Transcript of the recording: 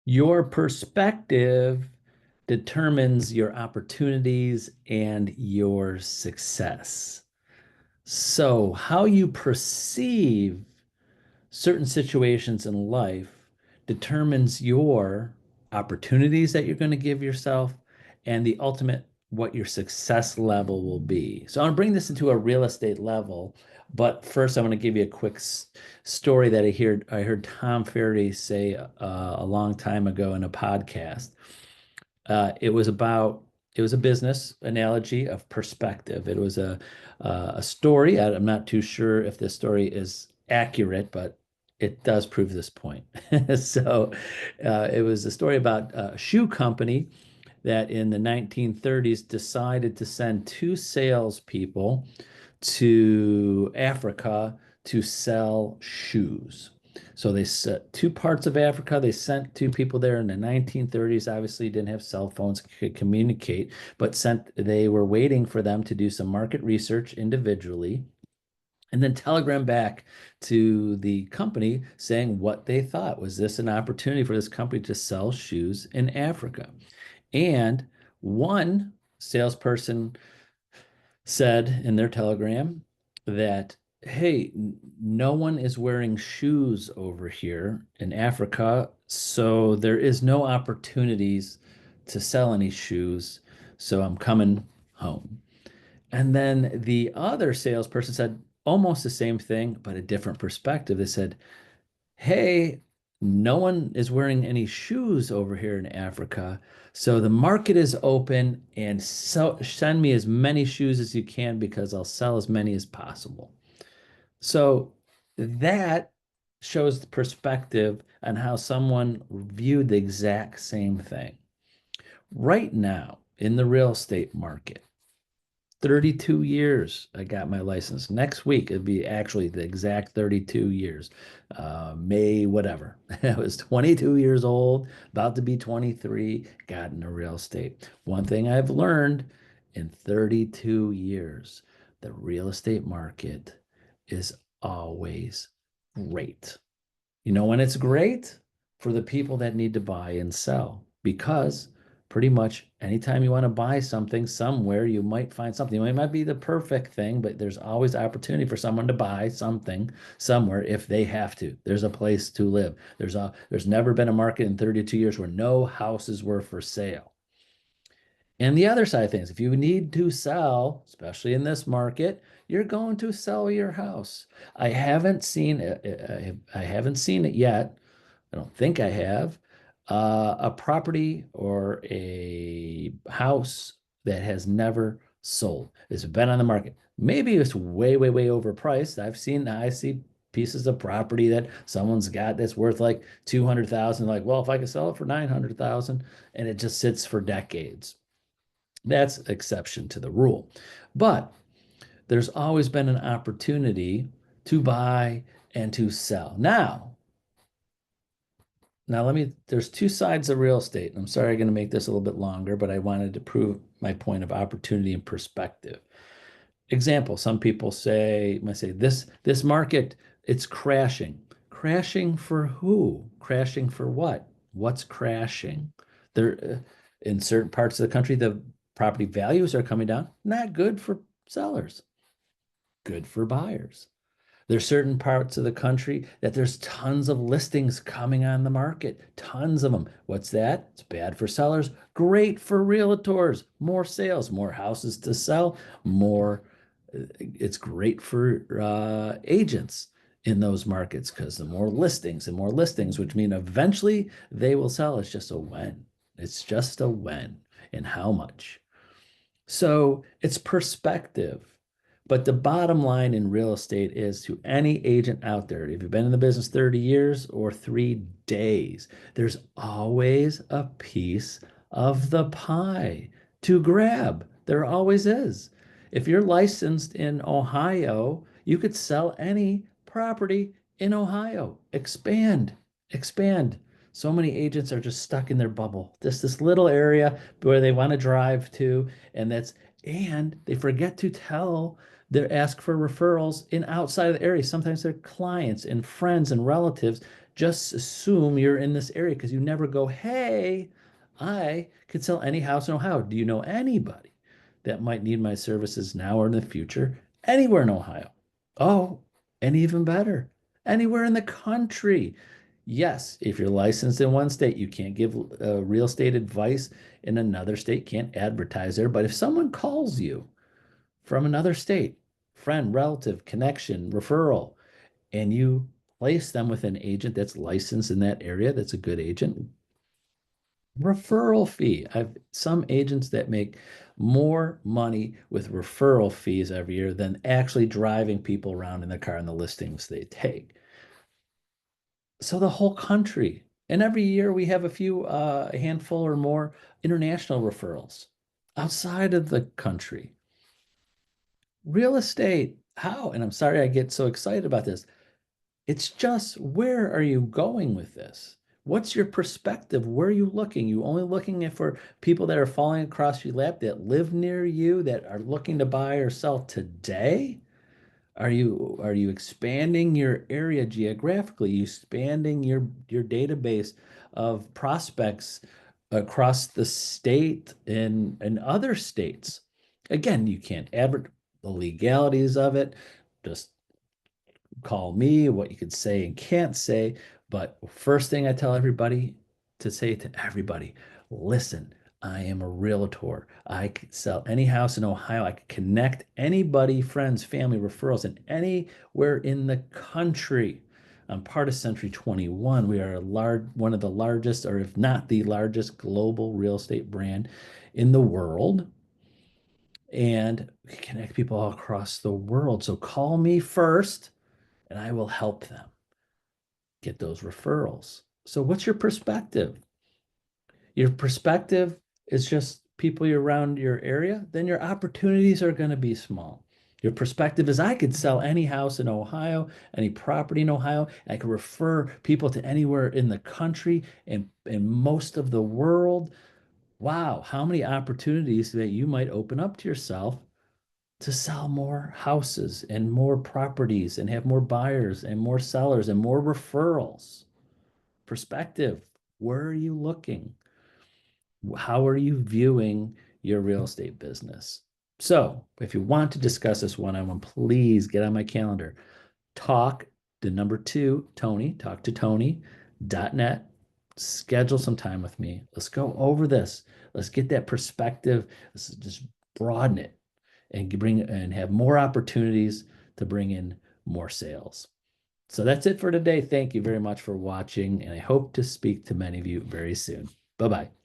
Your perspective determines your opportunities and your success. So, how you perceive certain situations in life determines your opportunities that you're going to give yourself and the ultimate what your success level will be. So I'm going to bring this into a real estate level, but first I want to give you a quick story that I heard Tom Ferry say a long time ago in a podcast. It was a business analogy of perspective. It was a story. I'm not too sure if this story is accurate, but it does prove this point. So it was a story about a shoe company that in the 1930s decided to send two salespeople to Africa to sell shoes. So they set two parts of Africa. They sent two people there in the 1930s. Obviously, didn't have cell phones, could communicate, but they were waiting for them to do some market research individually and then telegram back to the company saying what they thought. Was this an opportunity for this company to sell shoes in Africa? And one salesperson said in their telegram that, hey, no one is wearing shoes over here in Africa, so there is no opportunities to sell any shoes, so I'm coming home. And then the other salesperson said almost the same thing, but a different perspective. They said, hey, no one is wearing any shoes over here in Africa. So the market is open and so send me as many shoes as you can because I'll sell as many as possible. So that shows the perspective on how someone viewed the exact same thing. Right now in the real estate market, 32 years I got my license. Next week, it'd be actually the exact 32 years. May, whatever. I was 22 years old, about to be 23, got into real estate. One thing I've learned in 32 years, the real estate market is always great. You know when it's great? For the people that need to buy and sell. Because pretty much anytime you want to buy something somewhere, you might find something. It might be the perfect thing, but there's always opportunity for someone to buy something somewhere if they have to. There's a place to live. There's never been a market in 32 years where no houses were for sale. And the other side of things, if you need to sell, especially in this market, you're going to sell your house. I haven't seen it yet. I don't think I have a property or a house that has never sold. It's been on the market. Maybe it's way, way, way overpriced. I see pieces of property that someone's got that's worth like 200,000. Like, well, if I could sell it for 900,000 and it just sits for decades. That's exception to the rule. But there's always been an opportunity to buy and to sell. Now there's two sides of real estate. I'm sorry I'm going to make this a little bit longer, but I wanted to prove my point of opportunity and perspective. Example, some people might say this market, it's crashing. Crashing for who? Crashing for what? What's crashing? In certain parts of the country, the property values are coming down. Not good for sellers, good for buyers. There's certain parts of the country that there's tons of listings coming on the market, tons of them. What's that? It's bad for sellers, great for realtors, more sales, more houses to sell, more. It's great for agents in those markets because the more listings and more listings, which mean eventually they will sell. It's just a when. It's just a when and how much. So it's perspective. But the bottom line in real estate is to any agent out there, if you've been in the business 30 years or 3 days, there's always a piece of the pie to grab. There always is. If you're licensed in Ohio, you could sell any property in Ohio. Expand, expand. So many agents are just stuck in their bubble, just this little area where they want to drive to, and they forget to tell they ask for referrals in outside of the area. Sometimes their clients and friends and relatives Just assume you're in this area because you never go, hey, I could sell any house in Ohio. Do you know anybody that might need my services now or in the future anywhere in Ohio? Oh, and even better, anywhere in the country. Yes, if you're licensed in one state, you can't give real estate advice in another state, can't advertise there. But if someone calls you from another state, friend, relative, connection, referral, and you place them with an agent that's licensed in that area, that's a good agent, referral fee. I've some agents that make more money with referral fees every year than actually driving people around in the car and the listings they take. So the whole country. And every year we have a handful or more international referrals outside of the country. Real estate, how? And I'm sorry I get so excited about this. It's just where are you going with this? What's your perspective? Where are you looking? You only looking at for people that are falling across your lap that live near you that are looking to buy or sell today? Are you expanding your area geographically? You expanding your database of prospects across the state and other states? Again, you can't advert the legalities of it. Just call me, what you could say and can't say. But first thing I tell everybody to say to everybody, listen, I am a realtor. I could sell any house in Ohio. I could connect anybody, friends, family, referrals, and anywhere in the country. I'm part of Century 21. We are one of the largest, or if not the largest, global real estate brand in the world. And we connect people all across the world. So call me first and I will help them get those referrals. So, what's your perspective? Your perspective is just people around your area, then your opportunities are going to be small. Your perspective is I could sell any house in Ohio, any property in Ohio. I could refer people to anywhere in the country and most of the world. Wow, how many opportunities that you might open up to yourself to sell more houses and more properties and have more buyers and more sellers and more referrals. Perspective. Where are you looking? How are you viewing your real estate business? So, if you want to discuss this one on one, please get on my calendar. Talk the number two, Tony, talk to Tony.net. Schedule some time with me. Let's go over this. Let's get that perspective. Let's just broaden it and bring and have more opportunities to bring in more sales. So that's it for today. Thank you very much for watching, and I hope to speak to many of you very soon. Bye bye.